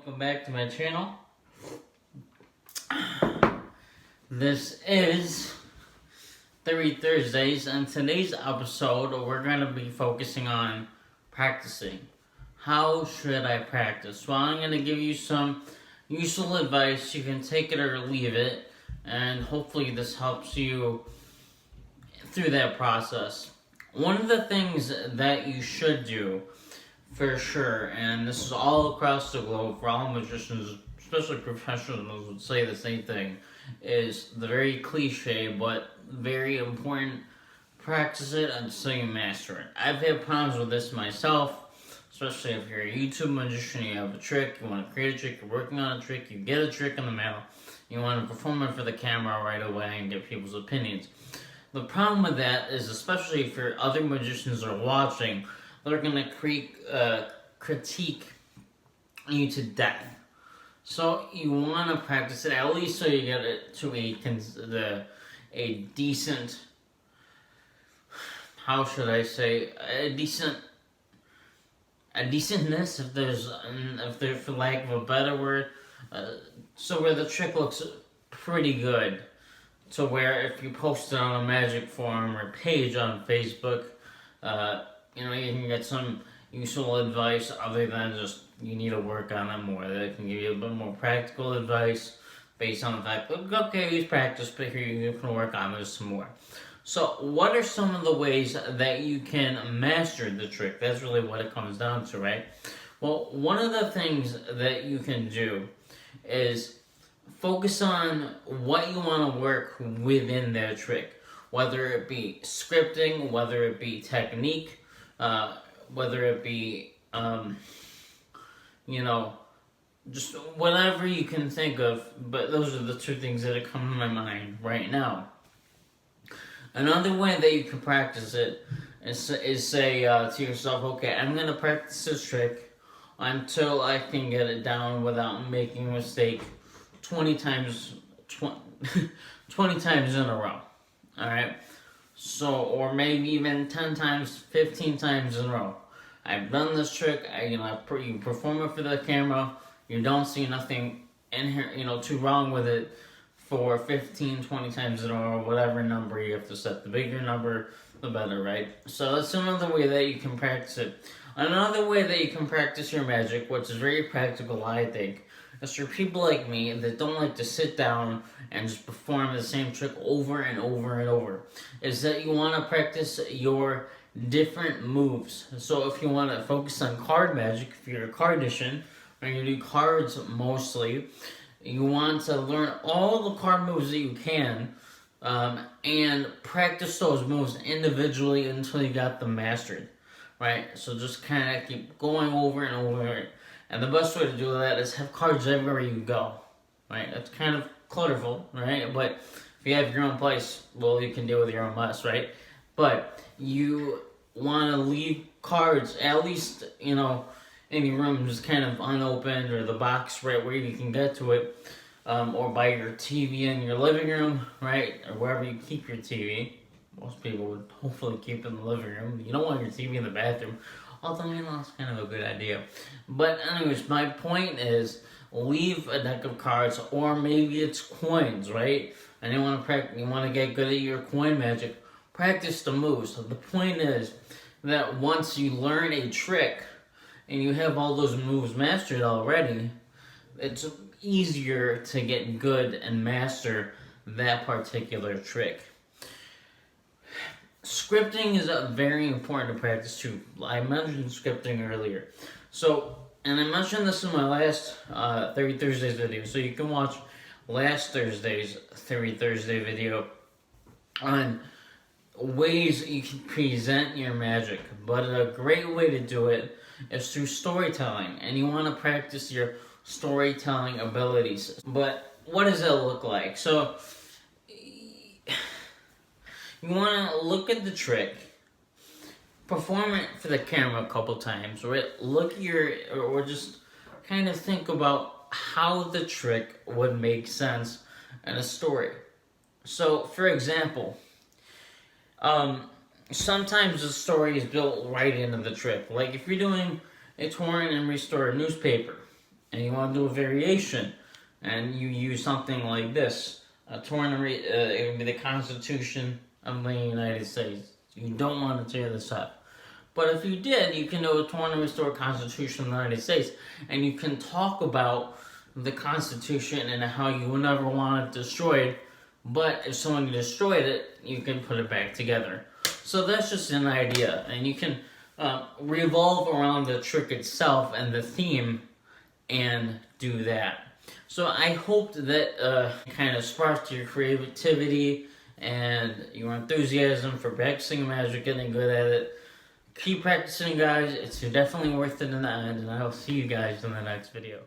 welcome back to my channel. This is 3 Thursdays, and today's episode we're going to be focusing on practicing. How should I practice? Well, I'm going to give you some useful advice. You can take it or leave it, and hopefully this helps you through that process. One of the things that you should do for sure, and this is all across the globe for all magicians, especially professionals would say the same thing, is the very cliche but very important: practice it until you master it. I've had problems with this myself, especially if you're a YouTube magician, you have a trick, you want to create a trick, you're working on a trick, you get a trick in the mail, you want to perform it for the camera right away and get people's opinions. The problem with that is, especially if your other magicians are watching, they're going to critique you to death. So you want to practice it at least so you get it to a decent, how should I say, a decentness, if there's for lack of a better word, so where the trick looks pretty good. So where if you post it on a magic forum or page on Facebook, you can get some useful advice other than just you need to work on it more. They can give you a bit more practical advice based on the fact that, okay, you've practiced, but here you can work on this some more. So what are some of the ways that you can master the trick? That's really what it comes down to, right? Well, one of the things that you can do is focus on what you want to work within that trick, whether it be scripting, whether it be technique, whether it be, just whatever you can think of, but those are the two things that come to my mind right now. Another way that you can practice it is say to yourself, okay, I'm going to practice this trick until I can get it down without making a mistake 20 times in a row. Alright? So, or maybe even 10 times, 15 times in a row. I've done this trick, you perform it for the camera, you don't see nothing in here, too wrong with it for 15, 20 times in a row, whatever number you have to set. The bigger number, the better, right? So that's another way that you can practice it. Another way that you can practice your magic, which is very practical, I think, is for people like me that don't like to sit down and just perform the same trick over and over and over, is that you want to practice your different moves. So if you want to focus on card magic, if you're a cardician, or you do cards mostly, you want to learn all the card moves that you can, and practice those moves individually until you got them mastered, right? So just kind of keep going over and over. And the best way to do that is have cards everywhere you go, right? That's kind of clutterful, right? But if you have your own place, well, you can deal with your own mess, right? But you want to leave cards, at least, in your room, just kind of unopened, or the box right where you can get to it, or by your TV in your living room, right? Or wherever you keep your TV. Most people would hopefully keep it in the living room. You don't want your TV in the bathroom. Although, that's kind of a good idea. But anyways, my point is, leave a deck of cards, or maybe it's coins, right? And you want to get good at your coin magic. Practice the moves. So the point is that once you learn a trick and you have all those moves mastered already, it's easier to get good and master that particular trick. Scripting is very important to practice too. I mentioned scripting earlier. So, and I mentioned this in my last 3 Thursdays video. So you can watch last Thursday's 3 Thursday video on ways you can present your magic. But a great way to do it is through storytelling. And you want to practice your storytelling abilities. But what does that look like? So you want to look at the trick, perform it for the camera a couple times, right? Or just kind of think about how the trick would make sense in a story. So, for example, sometimes the story is built right into the trick. Like if you're doing a torn and restore newspaper, and you want to do a variation, and you use something like this, a tournament, it would be the Constitution of the United States. You don't want to tear this up. But if you did, you can do a tournament restore Constitution of the United States, and you can talk about the Constitution and how you would never want it destroyed, but if someone destroyed it, you can put it back together. So that's just an idea, and you can revolve around the trick itself and the theme and do that. So I hoped that kind of sparked your creativity and your enthusiasm for practicing magic, getting good at it. Keep practicing, guys. It's definitely worth it in the end, and I'll see you guys in the next video.